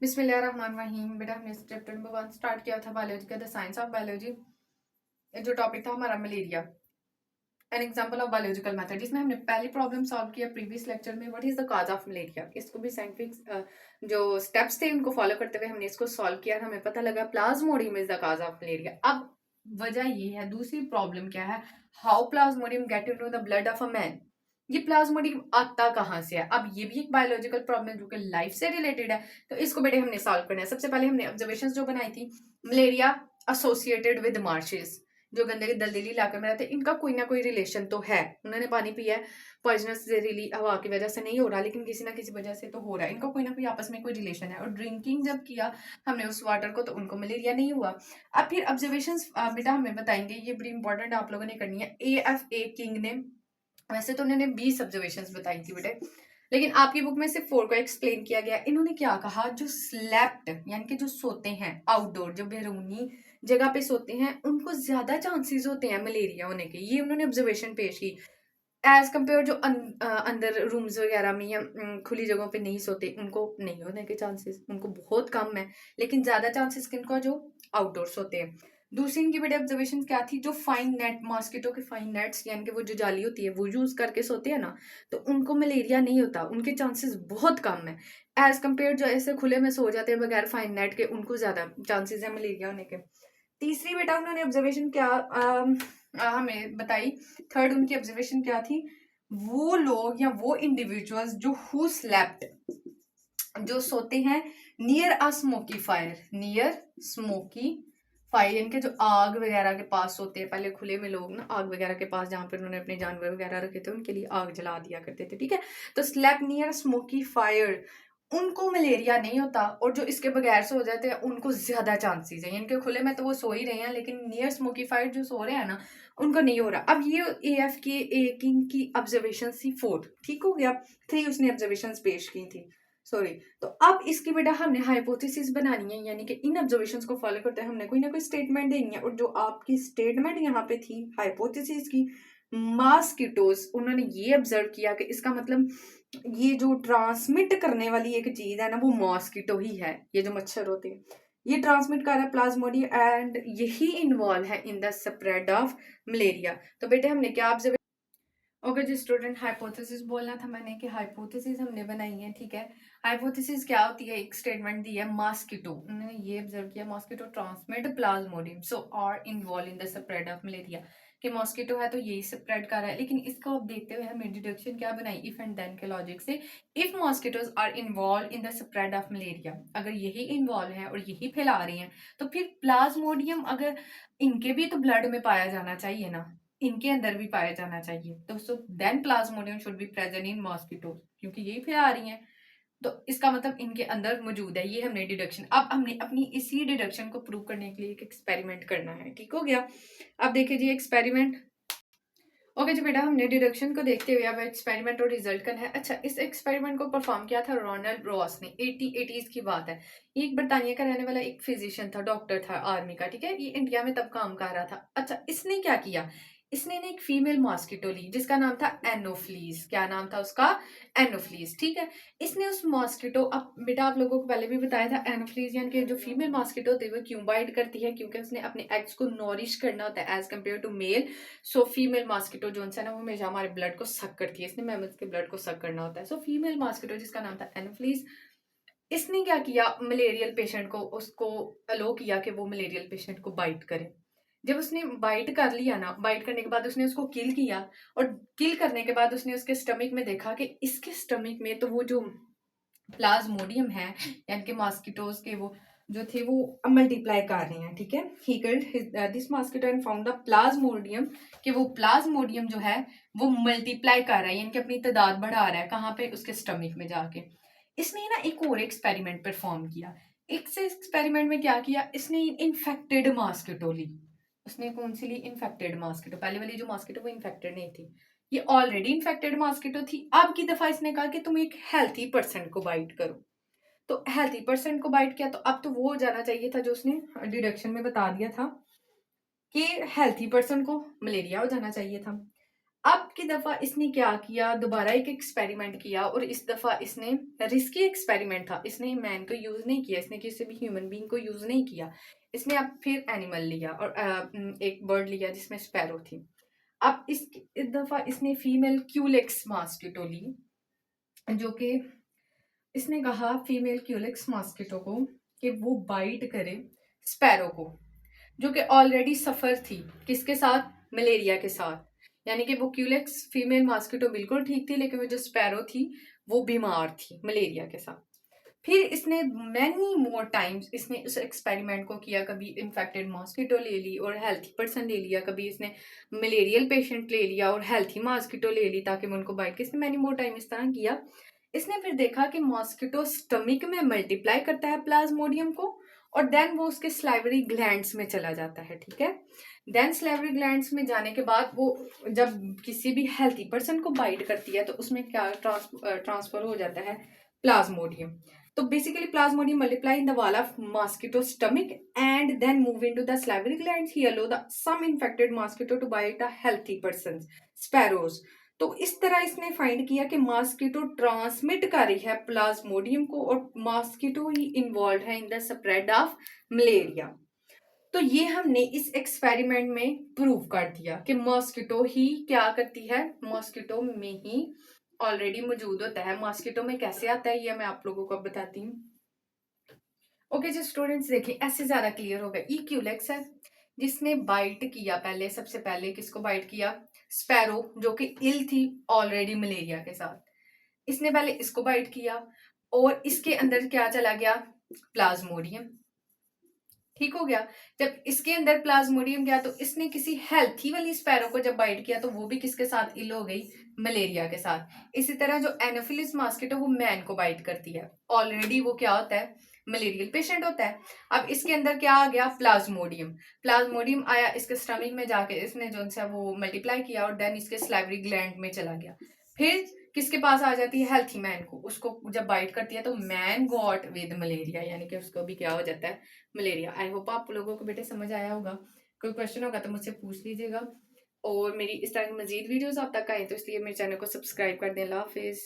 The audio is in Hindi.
बिस्मिल्लाहिर्रहमानिर्रहीम। बेटा हमने चैप्टर नंबर 1 स्टार्ट किया था बायोलॉजी का, द साइंस ऑफ बायोलॉजी। जो टॉपिक था हमारा malaria, an example of biological method, जिसमें हमने पहली प्रॉब्लम सॉल्व किया प्रीवियस लेक्चर में, what is the cause of malaria. इसको भी साइंटिफिक जो स्टेप्स थे उनको फॉलो करते हुए हमने इसको सॉल्व किया। हमें पता लगा Plasmodium is the cause of malaria. अब वजह ये है, दूसरी प्रॉब्लम क्या है, how Plasmodium get into the blood of a man. ये प्लाज्मोडियम आता कहाँ से है। अब ये भी एक बायोलॉजिकल प्रॉब्लम जो कि लाइफ से रिलेटेड है, तो इसको बेटे हमने सॉल्व करना है। सबसे पहले हमने ऑब्जर्वेशंस जो बनाई थी, मलेरिया एसोसिएटेड विद मार्शेस, जो गंदगी दलदली इलाके में रहते हैं, इनका कोई ना कोई रिलेशन तो है। उन्होंने पानी पिया है, पॉइजनस जहरीली हवा की वजह से नहीं हो रहा, लेकिन किसी ना किसी वजह से तो हो रहा है। इनका कोई ना कोई आपस में कोई रिलेशन है, और ड्रिंकिंग जब किया हमने उस वाटर को, तो उनको मलेरिया नहीं हुआ। अब फिर ऑब्जर्वेशंस बेटा हमें बताएंगे, ये बड़ी इंपॉर्टेंट आप लोगों ने करनी है। AFA किंग ने, वैसे तो उन्होंने 20 ऑब्जर्वेशंस बताई थी बेटे, लेकिन आपकी बुक में सिर्फ 4 को एक्सप्लेन किया गया। इन्होंने क्या कहा, जो स्लेप्ट यानी कि जो सोते हैं आउटडोर, जो बैरूनी जगह पे सोते हैं, उनको ज्यादा चांसेस होते हैं मलेरिया होने के। ये उन्होंने ऑब्जर्वेशन पेश की, एज कम्पेयर जो अंदर रूम्स वगैरह में या खुली जगहों पे नहीं सोते, उनको नहीं होने के चांसेस, उनको बहुत कम है। लेकिन ज्यादा चांसेस किनको, जो आउटडोर सोते हैं। दूसरी इनकी बड़ी ऑब्जर्वेशन क्या थी, जो फाइन नेट, मॉस्किटो के फाइन नेट्स यानी कि वो जो जाली होती है वो यूज करके सोते हैं ना, तो उनको मलेरिया नहीं होता, उनके चांसेस बहुत कम है। एज कम्पेयर जो ऐसे खुले में सो जाते हैं बगैर फाइन नेट के, उनको ज्यादा चांसेस है मलेरिया होने के। तीसरी बेटा उन्होंने ऑब्जर्वेशन क्या हमें बताई, थर्ड उनकी ऑब्जर्वेशन क्या थी, वो लोग या वो इंडिविजुअल्स जो हु स्लेप्ट, जो सोते हैं near a smoky fire, near smoky fire यानी कि जो आग वगैरह के पास सोते हैं। पहले खुले में लोग ना आग वगैरह के पास, जहां पर उन्होंने अपने जानवर वगैरह रखे थे, उनके लिए आग जला दिया करते थे, ठीक है। तो स्लेप नियर स्मोकी फायर, उनको मलेरिया नहीं होता, और जो इसके बगैर सो जाते हैं उनको ज्यादा चांसेस है। यानी कि खुले में तो वो सो ही रहे हैं, लेकिन नियर स्मोकी फायर जो सो रहे हैं ना, उनको नहीं हो रहा। अब ये AF के किंग की ऑब्जर्वेशन थी 4, ठीक हो गया। 3 उसने ऑब्जर्वेशन पेश की थी, सॉरी। तो अब इसकी बेटा हमने हाइपोथेसिस बनानी है, यानी कि इन ऑब्जर्वेशंस को फॉलो करते हैं हमने कोई ना कोई स्टेटमेंट देनी है। और जो आपकी स्टेटमेंट यहाँ पे थी हाइपोथेसिस की, मॉस्किटोज, उन्होंने ये ऑब्जर्व किया कि इसका मतलब ये जो ट्रांसमिट करने वाली एक चीज है ना, वो मॉस्किटो ही है। ये जो मच्छर होते हैं ये ट्रांसमिट कर रहा है प्लाज्मोडियम, एंड यही इन्वॉल्व है इन द स्प्रेड ऑफ मलेरिया। तो बेटे हमने क्या ऑब्जर्व, ओके जी स्टूडेंट, हाइपोथेसिस बोलना था मैंने कि हाइपोथेसिस हमने बनाई है, ठीक है। हाइपोथेसिस क्या होती है, एक स्टेटमेंट दी है, मॉस्किटो, उन्होंने ये ऑब्जर्व किया, mosquito transmit plasmodium so are involved in the spread of malaria, कि मॉस्किटो है तो यही स्प्रेड कर रहा है। लेकिन इसको अब देखते हुए हमें डिडक्शन क्या बनाई, इफ एंड देन के लॉजिक से। If mosquitoes are involved in the spread of malaria, अगर यही इन्वॉल्व है और यही फैला रही हैं, तो फिर प्लाज्मोडियम अगर इनके भी तो ब्लड में पाया जाना चाहिए ना, इनके अंदर भी पाया जाना चाहिए, तो so then plasmodium should be present in mosquito, क्योंकि यही फैला रही हैं, तो इसका मतलब इनके अंदर मौजूद है। ये हमने डिडक्शन, अब हमने अपनी इसी डिडक्शन को प्रूव करने के लिए एक एक्सपेरिमेंट करना है, ठीक हो गया। अब देखिए जी एक्सपेरिमेंट, ओके जी बेटा, हमने डिडक्शन को देखते हुए अब एक्सपेरिमेंट और रिजल्ट करना है। अच्छा, इस एक्सपेरिमेंट को परफॉर्म किया था रोनाल्ड रॉस ने, 80s की बात है। ये एक बरतानिया का रहने वाला एक फिजिशियन था, डॉक्टर था आर्मी का, ठीक है। ये इंडिया में तब काम कर रहा था। अच्छा, इसने क्या किया, इसने ना एक फीमेल मॉस्किटो ली जिसका नाम था एनोफ्लीज। क्या नाम था उसका, एनोफ्लीज, ठीक है। इसने उस मॉस्किटो, अब बेटा आप लोगों को पहले भी बताया था, एनोफ्लीज यानी कि जो फीमेल मॉस्किटो होती है वो क्यों बाइट करती है, क्योंकि उसने अपने एग्स को नॉरिश करना होता है as compare to male. So female mosquito जो है ना, वो हमेशा हमारे ब्लड को सक करती है, इसने मैमल्स के ब्लड को सक करना होता है। सो फीमेल मॉस्किटो जिसका नाम था एनोफ्लीज, इसने क्या किया, मलेरियल पेशेंट को, उसको अलो किया कि वो मलेरियल पेशेंट को बाइट करे। जब उसने बाइट कर लिया ना, बाइट करने के बाद उसने उसको किल किया, और किल करने के बाद उसने उसके स्टमक में देखा कि इसके स्टमक में तो वो जो प्लाज्मोडियम है, यानी कि मॉस्किटोज के वो जो थे वो मल्टीप्लाई कर रहे हैं, ठीक है। He killed this mosquito and found the Plasmodium, कि वो प्लाज्मोडियम जो है वो मल्टीप्लाई कर रहा है, यानी कि अपनी तादाद बढ़ा रहा है, कहाँ पे, उसके स्टमक में जाके। इसने ना एक और एक्सपेरिमेंट परफॉर्म किया। एक से एक्सपेरिमेंट में क्या किया, इसने इन्फेक्टेड मॉस्किटो ली। उसने कौन सी ली, इन्फेक्टेड मॉस्किटो। पहले वाली जो मॉस्किटो वो इन्फेक्टेड नहीं थी, ये ऑलरेडी इन्फेक्टेड मॉस्किटो थी। अब की दफा इसने कहा कि तुम एक हेल्थी पर्सन को बाइट करो, तो हेल्थी पर्सन को बाइट किया, तो अब तो वो हो जाना चाहिए था जो उसने डिडक्शन में बता दिया था कि हेल्थी पर्सन को मलेरिया हो जाना चाहिए था। अब की दफा इसने क्या किया, दोबारा एक एक्सपेरिमेंट किया, और इस दफा इसने रिस्की एक्सपेरिमेंट था, इसने मैन को यूज नहीं किया, इसने किसी भी ह्यूमन बीइंग को यूज नहीं किया। इसने अब फिर एनिमल लिया और एक बर्ड लिया जिसमें स्पैरो थी। अब इस दफा इसने फीमेल क्यूलेक्स मॉस्किटो ली, जो कि इसने कहा फीमेल क्यूलेक्स मॉस्किटो को कि वो बाइट करे स्पैरो को, जो कि ऑलरेडी सफर थी किसके साथ, मलेरिया के साथ। यानी कि वो क्यूलेक्स फीमेल मॉस्किटो बिल्कुल ठीक थी, लेकिन वो जो स्पैरो थी वो बीमार थी मलेरिया के साथ। फिर इसने मैनी मोर टाइम्स इसने उस एक्सपेरिमेंट को किया, कभी इन्फेक्टेड मॉस्किटो ले ली और हेल्थी पर्सन ले लिया, कभी इसने मलेरियल पेशेंट ले लिया और हेल्थी मॉस्किटो ले ली ताकि वो उनको बाइट के। इसने मैनी मोर टाइम इस तरह किया। इसने फिर देखा कि मॉस्किटो स्टमक में मल्टीप्लाई करता है प्लाज्मोडियम को, और देन वो उसके स्लाइवरी ग्लैंड्स में चला जाता है, ठीक है। देन स्लाइवरी ग्लैंड्स में जाने के बाद वो जब किसी भी हेल्थी पर्सन को बाइट करती है तो उसमें क्या ट्रांसफर हो जाता है, प्लाज्मोडियम। तो basically plasmodium multiply in the wall of mosquito stomach and then move into the salivary glands. He allow the some infected mosquito to bite a healthy person's sparrows. तो इस तरह इसने फाइंड किया कि मॉस्किटो ट्रांसमिट कर रही है प्लाज्मोडियम को, और मॉस्किटो ही इन्वॉल्व है इन द स्प्रेड ऑफ मलेरिया। तो ये हमने इस एक्सपेरिमेंट में प्रूव कर दिया कि मॉस्किटो ही क्या करती है, मॉस्किटो में ही ऑलरेडी मौजूद होता है। मॉस्किटो में कैसे आता है ये मैं आप लोगों को बताती हूँ। ओके जी स्टूडेंट्स, देखिए ऐसे ज्यादा क्लियर होगा। ई क्यूलेक्स है जिसने बाइट किया, पहले सबसे पहले किसको बाइट किया, स्पैरो, जो कि इल थी ऑलरेडी मलेरिया के साथ। इसने पहले इसको बाइट किया और इसके अंदर क्या चला गया, प्लाज्मोडियम, ठीक हो गया। जब इसके अंदर प्लाज्मोडियम गया तो इसने किसी हेल्थी वाली स्पैरो को जब बाइट किया तो वो भी किसके साथ इल हो गई, मलेरिया के साथ। इसी तरह जो एनोफिलिस मॉस्किटो वो मैन को बाइट करती है, ऑलरेडी वो क्या होता है, मलेरियल पेशेंट होता है। अब इसके अंदर क्या आ गया, प्लाज्मोडियम। प्लाज्मोडियम आया इसके स्टमक में जाके, इसने जो सा वो मल्टीप्लाई किया और देन इसके स्लाइवरी ग्लैंड में चला गया। फिर किसके पास आ जाती है, हेल्थी मैन को। उसको जब बाइट करती है तो मैन गॉट विद मलेरिया, यानी कि उसको भी क्या हो जाता है, मलेरिया। आई होप आप लोगों को बेटे समझ आया होगा। कोई क्वेश्चन होगा तो मुझसे पूछ लीजिएगा, और मेरी इस तरह की मजीद वीडियोस आप तक आए तो इसलिए मेरे चैनल को सब्सक्राइब कर दें। अल्लाह हाफिज।